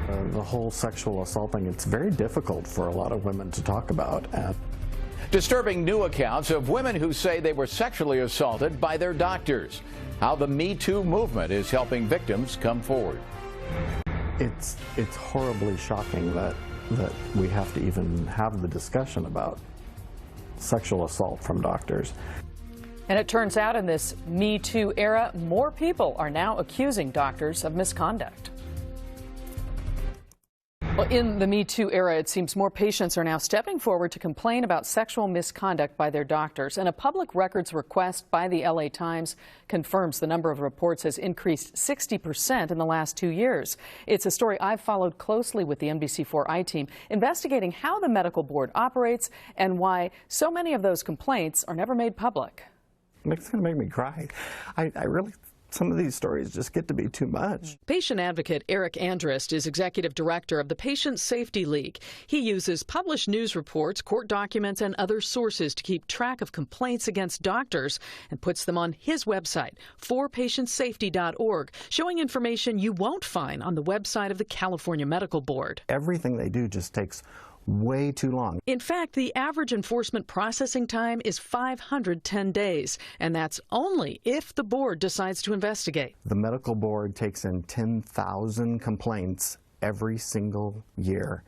The whole sexual assault thing, it's very difficult for a lot of women to talk about. Disturbing new accounts of women who say they were sexually assaulted by their doctors. How the Me Too movement is helping victims come forward. It's horribly shocking that we have to even have the discussion about sexual assault from doctors. And it turns out in this Me Too era, more people are now accusing doctors of misconduct. Well, in the Me Too era, it seems more patients are now stepping forward to complain about sexual misconduct by their doctors. And a public records request by the LA Times confirms the number of reports has increased 60% in the last 2 years. It's a story I've followed closely with the NBC4 I-team, investigating how the medical board operates and why so many of those complaints are never made public. It's going to make me cry. I really, some of these stories just get to be too much. Patient advocate Eric Andrist is executive director of the Patient Safety League. He uses published news reports, court documents, and other sources to keep track of complaints against doctors and puts them on his website, forpatientsafety.org, showing information you won't find on the website of the California Medical Board. Everything they do just takes way too long. In fact, the average enforcement processing time is 510 days, and that's only if the board decides to investigate. The medical board takes in 10,000 complaints every single year,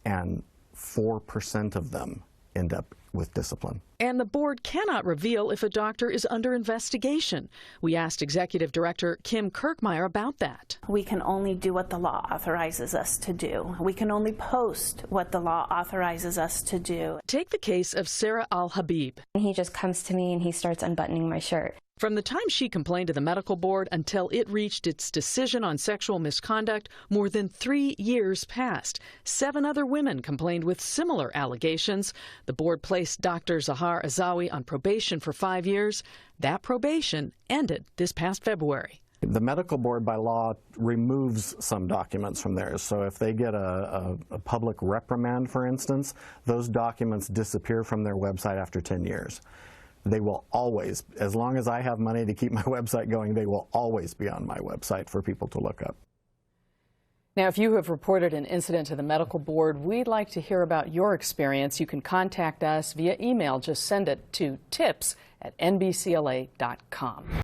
and 4% of them end up with discipline. And the board cannot reveal if a doctor is under investigation. We asked Executive Director Kim Kirkmeyer about that. We can only do what the law authorizes us to do. We can only post what the law authorizes us to do. Take the case of Sarah Al-Habib. He just comes to me and he starts unbuttoning my shirt. From the time she complained to the medical board until it reached its decision on sexual misconduct, more than 3 years passed. 7 other women complained with similar allegations. The board placed Dr. Zahar Azawi on probation for 5 years. That probation ended this past February. The medical board by law removes some documents from theirs. So if they get a public reprimand, for instance, those documents disappear from their website after 10 years. They will always, as long as I have money to keep my website going, they will always be on my website for people to look up. Now, if you have reported an incident to the medical board, we'd like to hear about your experience. You can contact us via email. Just send it to tips@nbcla.com.